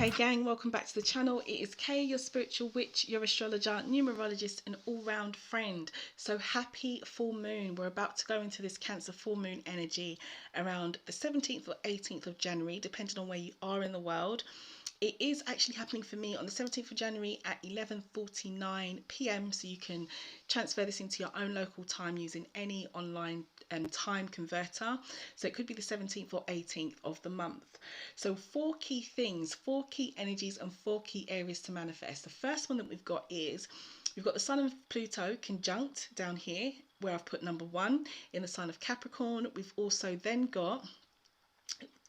Hey gang, welcome back to the channel. It is Kay, your spiritual witch, your astrologer, numerologist and all-round friend. So happy full moon. We're about to go into this Cancer full moon energy around the 17th or 18th of January, depending on where you are in the world. It is actually happening for me on the 17th of January at 11:49 p.m. So you can transfer this into your own local time using any online time converter. So it could be the 17th or 18th of the month. So 4 key things, 4 key energies and 4 key areas to manifest. The first one that we've got is we've got the Sun and Pluto conjunct down here where I've put number 1 in the sign of Capricorn. We've also then got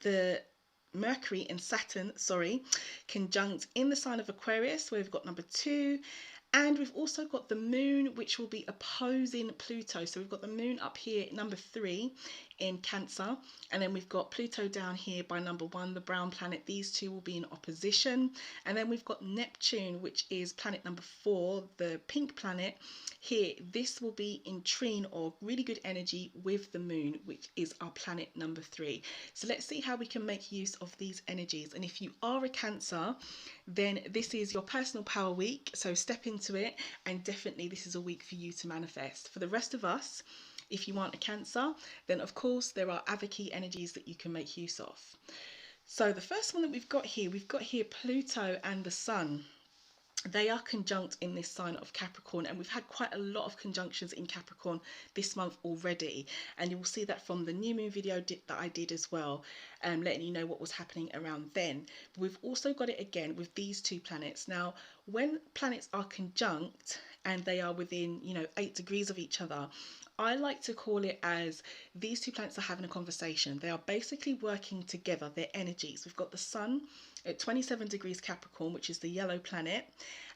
the Mercury and Saturn, conjunct in the sign of Aquarius, where we've got number 2. And we've also got the moon, which will be opposing Pluto. So we've got the moon up here, number 3 in Cancer. And then we've got Pluto down here by number 1, the brown planet. These two will be in opposition. And then we've got Neptune, which is planet number 4, the pink planet. Here, this will be in trine or really good energy with the moon, which is our planet number 3. So let's see how we can make use of these energies. And if you are a Cancer, then this is your personal power week. So step into it, and definitely this is a week for you to manifest. For the rest of us, if you aren't a Cancer, then of course there are other key energies that you can make use of. So the first one that we've got here Pluto and the Sun. They are conjunct in this sign of Capricorn, and we've had quite a lot of conjunctions in Capricorn this month already, and you will see that from the new moon video that I did as well, letting you know what was happening around then. But we've also got it again with these two planets. Now, when planets are conjunct and they are within 8 degrees of each other, I like to call it as these two planets are having a conversation. They are basically working together, their energies. We've got the Sun at 27 degrees Capricorn, which is the yellow planet,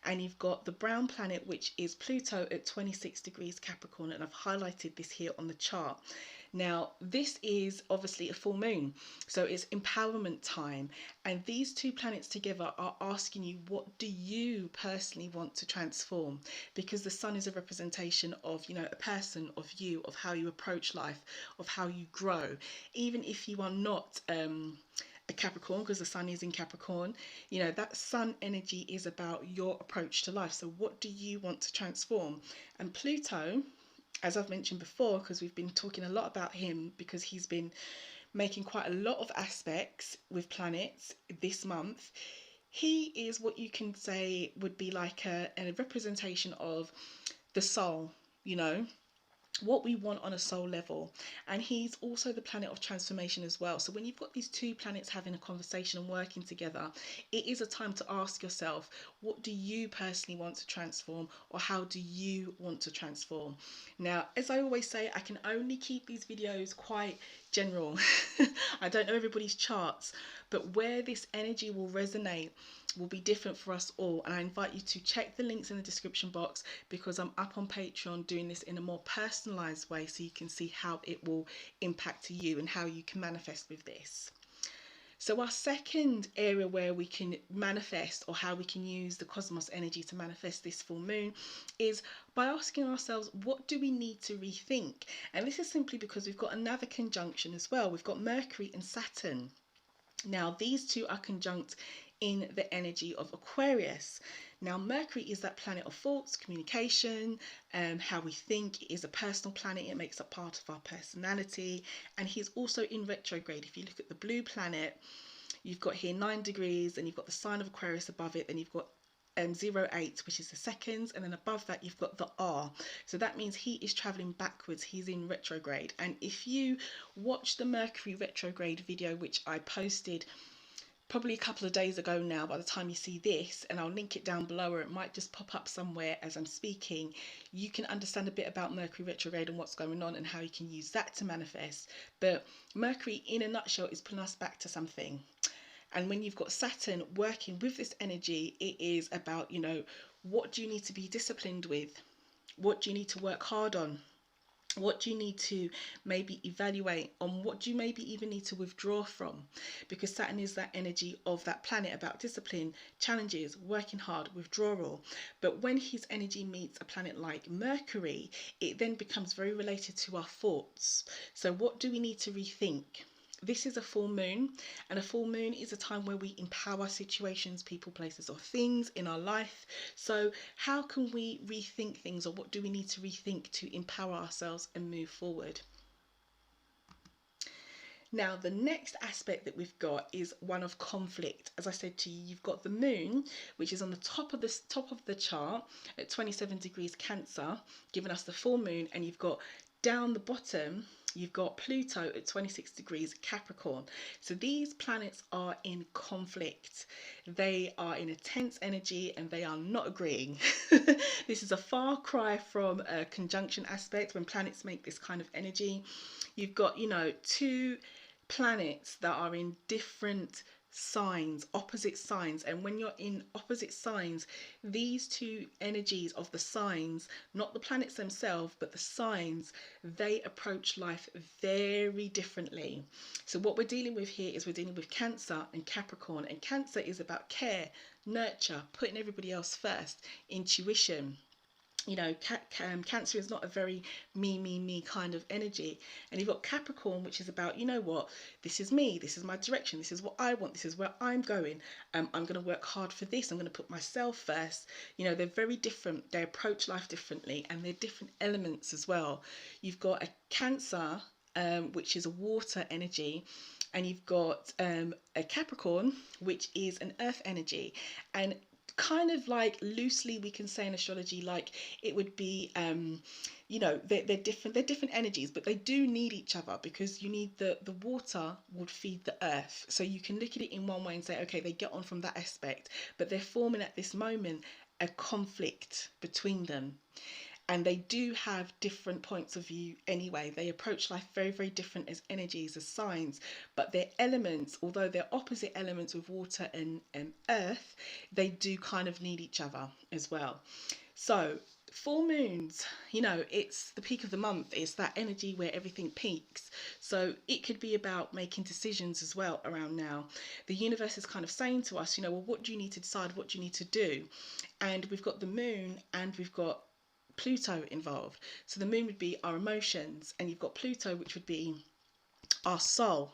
and you've got the brown planet, which is Pluto at 26 degrees Capricorn, and I've highlighted this here on the chart. Now, this is obviously a full moon, so it's empowerment time, and these two planets together are asking you, what do you personally want to transform? Because the Sun is a representation of, a person, of you, of how you approach life, of how you grow. Even if you are not a Capricorn, because the Sun is in Capricorn, that Sun energy is about your approach to life. So what do you want to transform? And Pluto, as I've mentioned before, because we've been talking a lot about him, because he's been making quite a lot of aspects with planets this month. He is what you can say would be like a representation of the soul, what we want on a soul level. And he's also the planet of transformation as well. So when you've got these two planets having a conversation and working together, it is a time to ask yourself, what do you personally want to transform, or how do you want to transform? Now, as I always say, I can only keep these videos quite general. I don't know everybody's charts, but where this energy will resonate will be different for us all, and I invite you to check the links in the description box, because I'm up on Patreon doing this in a more personalized way, so you can see how it will impact you and how you can manifest with this. So our second area where we can manifest, or how we can use the cosmos energy to manifest this full moon, is by asking ourselves, what do we need to rethink? And this is simply because we've got another conjunction as well. We've got Mercury and Saturn. Now, these two are conjunct in the energy of Aquarius. Now, Mercury is that planet of thoughts, communication, how we think. It is a personal planet. It makes up part of our personality. And he's also in retrograde. If you look at the blue planet, you've got here 9 degrees, and you've got the sign of Aquarius above it. Then you've got 08, which is the seconds, and then above that you've got the R. So that means he is traveling backwards. He's in retrograde. And if you watch the Mercury retrograde video, which I posted probably a couple of days ago now, by the time you see this, and I'll link it down below, or it might just pop up somewhere as I'm speaking, you can understand a bit about Mercury retrograde and what's going on and how you can use that to manifest. But Mercury, in a nutshell, is pulling us back to something. And when you've got Saturn working with this energy, it is about, what do you need to be disciplined with? What do you need to work hard on? What do you need to maybe evaluate on? What do you maybe even need to withdraw from? Because Saturn is that energy of that planet about discipline, challenges, working hard, withdrawal. But when his energy meets a planet like Mercury, it then becomes very related to our thoughts. So what do we need to rethink? This is a full moon, and a full moon is a time where we empower situations, people, places, or things in our life. So how can we rethink things, or what do we need to rethink to empower ourselves and move forward? Now, the next aspect that we've got is one of conflict. As I said to you, you've got the moon, which is on the top of the chart at 27 degrees Cancer, giving us the full moon, and you've got down the bottom, you've got Pluto at 26 degrees Capricorn. So these planets are in conflict. They are in a tense energy and they are not agreeing. This is a far cry from a conjunction aspect when planets make this kind of energy. You've got, two planets that are in different signs, opposite signs, and when you're in opposite signs, these two energies of the signs, not the planets themselves but the signs, they approach life very differently. So what we're dealing with here is we're dealing with Cancer and Capricorn, and Cancer is about care, nurture, putting everybody else first, intuition. Cancer is not a very me kind of energy. And you've got Capricorn, which is about, this is me, this is my direction, this is what I want, this is where I'm going. I'm going to work hard for this, I'm going to put myself first. They're very different, they approach life differently, and they're different elements as well. You've got a Cancer, which is a water energy, and you've got a Capricorn, which is an earth energy. And kind of like loosely we can say in astrology, like it would be they're different energies, but they do need each other, because you need the water would feed the earth. So you can look at it in one way and say, okay, they get on from that aspect, but they're forming at this moment a conflict between them. And they do have different points of view anyway. They approach life very, very different as energies, as signs, but their elements, although they're opposite elements with water and earth, they do kind of need each other as well. So full moons, it's the peak of the month. It's that energy where everything peaks. So it could be about making decisions as well around now. The universe is kind of saying to us, well, what do you need to decide? What do you need to do? And we've got the moon and we've got Pluto involved. So the moon would be our emotions, and you've got Pluto, which would be our soul,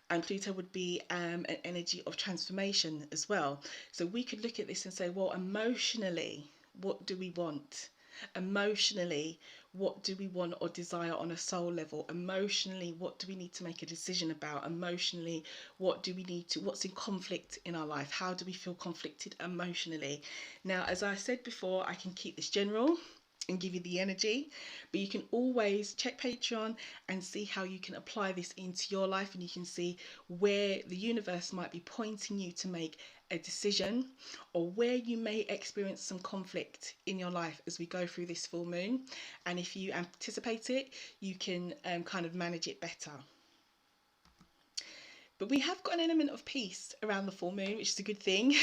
and Pluto would be an energy of transformation as well. So we could look at this and say, well, emotionally, what do we want? Emotionally, what do we want or desire on a soul level? Emotionally, what do we need to make a decision about? Emotionally, what's in conflict in our life? How do we feel conflicted emotionally? Now, as I said before, I can keep this general and give you the energy, but you can always check Patreon and see how you can apply this into your life, and you can see where the universe might be pointing you to make a decision, or where you may experience some conflict in your life as we go through this full moon. And if you anticipate it, you can kind of manage it better. But we have got an element of peace around the full moon, which is a good thing.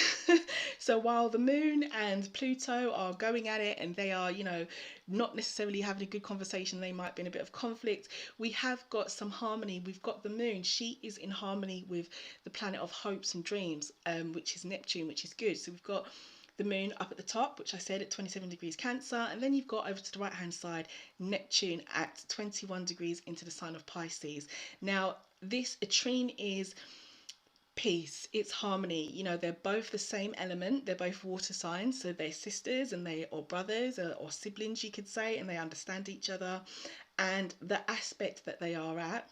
So while the moon and Pluto are going at it, and they are, not necessarily having a good conversation, they might be in a bit of conflict, we have got some harmony. We've got the moon. She is in harmony with the planet of hopes and dreams, which is Neptune, which is good. So we've got the moon up at the top, which I said at 27 degrees Cancer, and then you've got over to the right hand side Neptune at 21 degrees into the sign of Pisces. Now this trine is peace, it's harmony. They're both the same element, they're both water signs, so they're sisters and or brothers or siblings, you could say, and they understand each other. And the aspect that they are at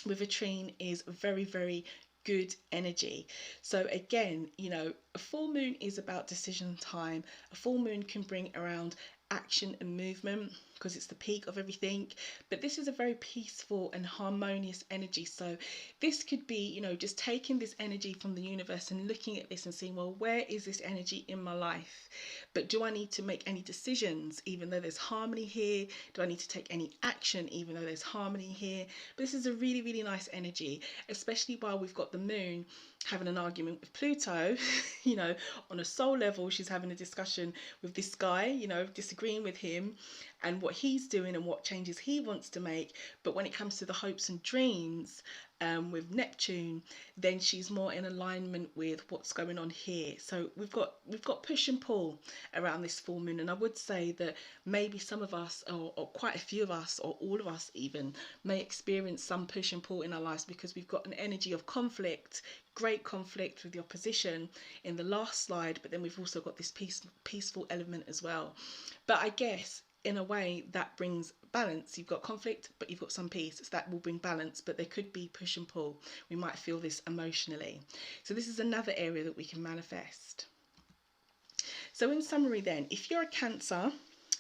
with a trine is very, very good energy. So again, a full moon is about decision time. A full moon can bring around action and movement because it's the peak of everything, but this is a very peaceful and harmonious energy. So this could be, just taking this energy from the universe and looking at this and seeing, well, where is this energy in my life? But do I need to make any decisions even though there's harmony here? Do I need to take any action even though there's harmony here? But this is a really, really nice energy, especially while we've got the moon having an argument with Pluto. On a soul level, she's having a discussion with this guy, disagreeing with him and what he's doing and what changes he wants to make. But when it comes to the hopes and dreams, with Neptune, then she's more in alignment with what's going on here. So we've got push and pull around this full moon, and I would say that maybe some of us, or quite a few of us, or all of us even, may experience some push and pull in our lives because we've got an energy of conflict, great conflict with the opposition in the last slide, but then we've also got this peaceful element as well. But I guess in a way that brings balance. You've got conflict, but you've got some peace, so that will bring balance, but there could be push and pull. We might feel this emotionally. So this is another area that we can manifest. So in summary then, if you're a Cancer,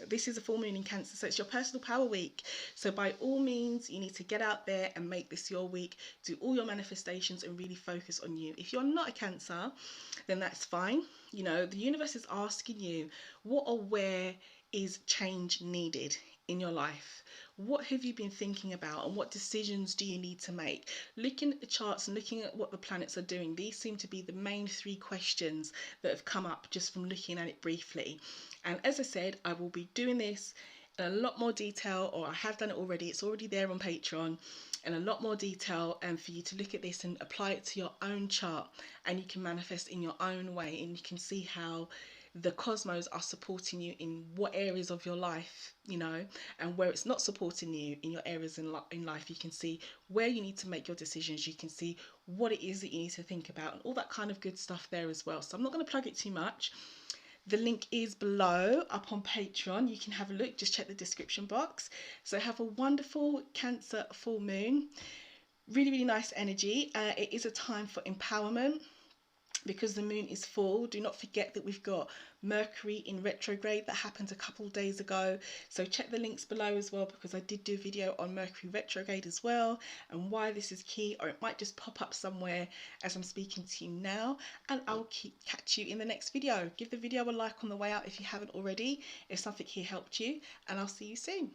this is a full moon in Cancer, so it's your personal power week. So by all means, you need to get out there and make this your week. Do all your manifestations and really focus on you. If you're not a Cancer, then that's fine. You know, the universe is asking you, what or where is change needed in your life? What have you been thinking about, and what decisions do you need to make? Looking at the charts and looking at what the planets are doing, these seem to be the main three questions that have come up just from looking at it briefly. And as I said, I will be doing this in a lot more detail, or I have done it already. It's already there on Patron, in a lot more detail, and for you to look at this and apply it to your own chart, and you can manifest in your own way, and you can see how the cosmos are supporting you in what areas of your life, you know, and where it's not supporting you in your areas in life. You can see where you need to make your decisions. You can see what it is that you need to think about, and all that kind of good stuff there as well. So I'm not going to plug it too much. The link is below up on Patreon. You can have a look, just check the description box. So have a wonderful Cancer full moon. Really, really nice energy. It is a time for empowerment, because the moon is full. Do not forget that we've got Mercury in retrograde that happened a couple of days ago. So check the links below as well, because I did do a video on Mercury retrograde as well, and why this is key, or it might just pop up somewhere as I'm speaking to you now. And I'll catch you in the next video. Give the video a like on the way out if you haven't already, if something here helped you, and I'll see you soon.